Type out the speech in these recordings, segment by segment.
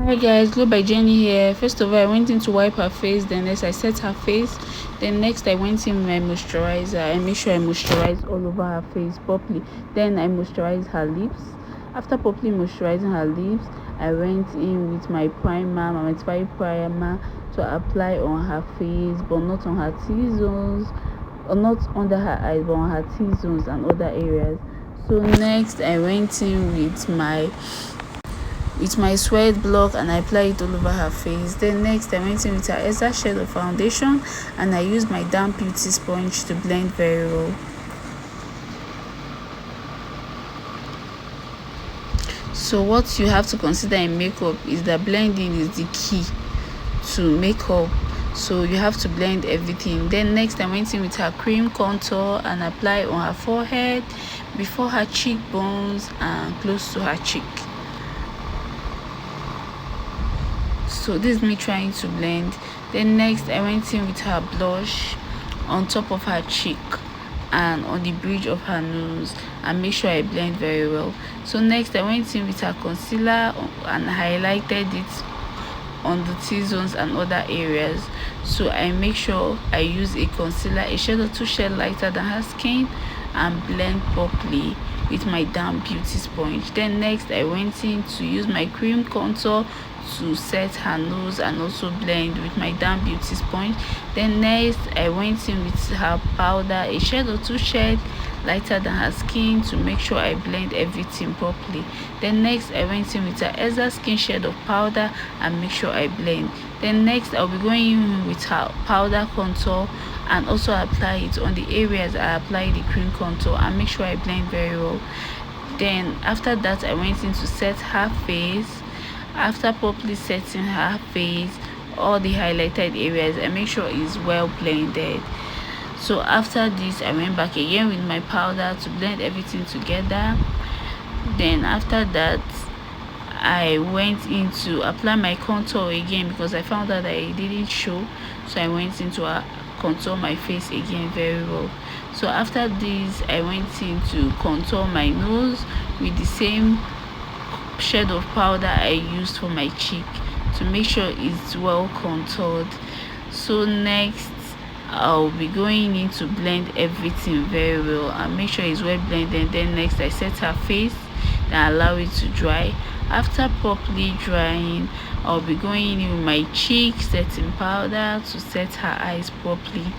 Hi guys, Glow by Jenny here. First of all, I went in to wipe her face, then next I set her face, then next I went in with my moisturizer. I make sure I moisturize all over her face properly. Then I moisturize her lips. After properly moisturizing her lips, I went in with my primer, my mattifying primer, to apply on her face, but not on her T-zones, or not under her eyes, but on her T-zones and other areas. So next I went in with my sweat block and I apply it all over her face. Then next I went in with her extra shade of foundation and I used my damp beauty sponge to blend very well. So what you have to consider in makeup is that blending is the key to makeup, so you have to blend everything. Then next I went in with her cream contour and apply on her forehead, before her cheekbones and close to her cheek. So this is me trying to blend. Then next I went in with her blush on top of her cheek and on the bridge of her nose and make sure I blend very well. So next I went in with her concealer and highlighted it on the T-zones and other areas. So I make sure I use a concealer a shade or two shade lighter than her skin and blend properly with my damp beauty sponge. Then next I went in to use my cream contour to set her nose and also blend with my damp beauty sponge. Then next I went in with her powder a shade or two shade lighter than her skin to make sure I blend everything properly. Then next I went in with her extra skin shade of powder and make sure I blend. Then next I'll be going in with her powder contour and also apply it on the areas I apply the cream contour and make sure I blend very well. Then after that I went in to set her face. After properly setting her face, all the highlighted areas, I make sure it's well blended. So after this I went back again with my powder to blend everything together. Then after that I went in to apply my contour again because I found out that it didn't show, so I went into contour my face again very well. So after this I went in to contour my nose with the same shade of powder I used for my cheek to make sure it's well contoured. So next I'll be going in to blend everything very well and make sure it's well blended. Then next I set her face and allow it to dry. After properly drying, I'll be going in with my cheek setting powder to set her eyes properly.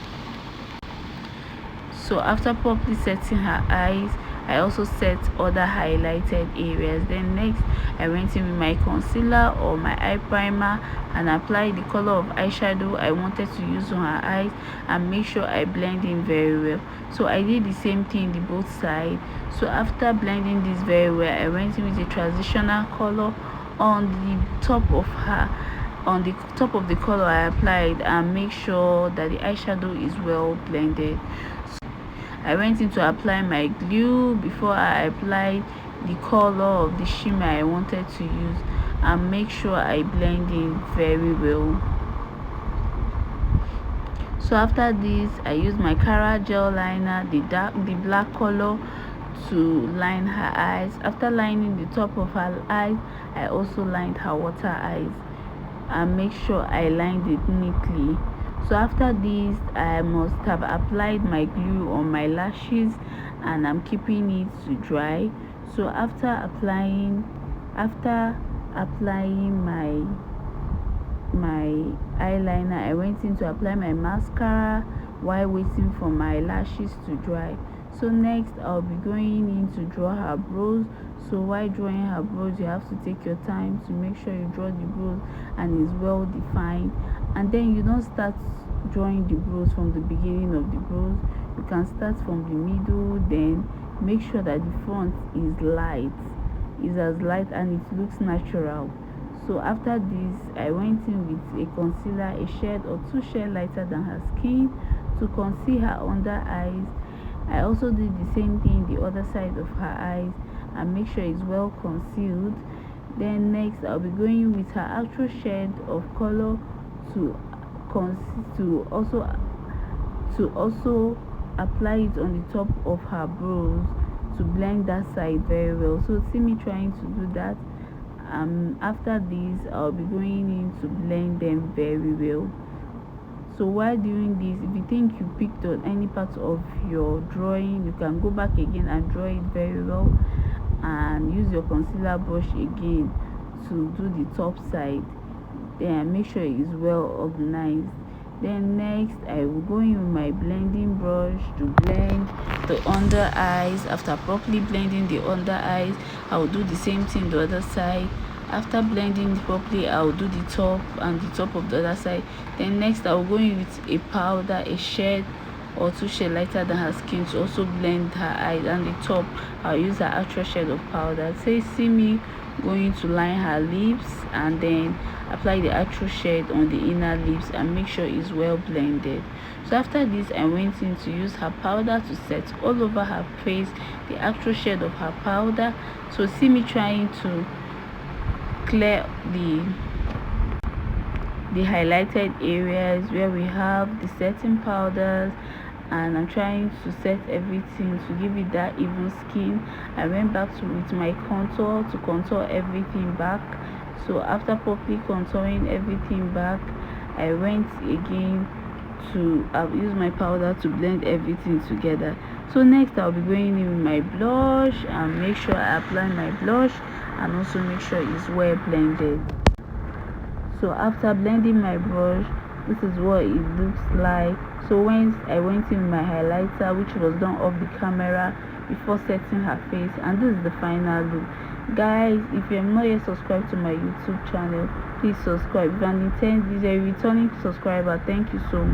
So after properly setting her eyes, I also set other highlighted areas. Then next I went in with my concealer or my eye primer and applied the color of eyeshadow I wanted to use on her eyes and make sure I blend in very well. So I did the same thing the both sides. So after blending this very well, I went in with a transitional color on the top of the color I applied and make sure that the eyeshadow is well blended. I went in to apply my glue before I applied the color of the shimmer I wanted to use and make sure I blend in very well. So after this I used my Cara gel liner, the black color, to line her eyes. After lining the top of her eyes, I also lined her water eyes and make sure I lined it neatly. So after this I must have applied my glue on my lashes and I'm keeping it to dry. So after applying my eyeliner, I went in to apply my mascara while waiting for my lashes to dry. So next I'll be going in to draw her brows. So while drawing her brows, you have to take your time to make sure you draw the brows and it's well defined, and then you don't start drawing the brows from the beginning of the brows. You can start from the middle, then make sure that the front is as light and it looks natural. So after this I went in with a concealer a shade or two shades lighter than her skin to conceal her under eyes. I also did the same thing the other side of her eyes and make sure it's well concealed. Then next I'll be going with her actual shade of color to also apply it on the top of her brows to blend that side very well. So see me trying to do that After this, I'll be going in to blend them very well. So while doing this, if you think you picked on any part of your drawing, you can go back again and draw it very well, and use your concealer brush again to do the top side. Then make sure it is well organized. Then next, I will go in with my blending brush to blend the under eyes. After properly blending the under eyes, I will do the same thing the other side. After blending properly, I will do the top and the top of the other side. Then next, I will go in with a powder, a shade or two shades lighter than her skin, to also blend her eyes. And the top, I'll use her actual shade of powder. So see me going to line her lips and then apply the actual shade on the inner lips and make sure it's well blended. So after this, I went in to use her powder to set all over her face the actual shade of her powder. So see me trying to clear the highlighted areas where we have the setting powders, and I'm trying to set everything to give it that even skin. I went back with my contour to contour everything back. So after properly contouring everything back, I went again to use my powder to blend everything together. So next, I'll be going in with my blush and make sure I apply my blush and also make sure it's well blended. So after blending my brush, this is what it looks like. So when I went in with my highlighter, which was done off the camera before setting her face, and this is the final look. Guys, if you're not yet subscribed to my YouTube channel, please subscribe. If you're a returning subscriber, thank you so much.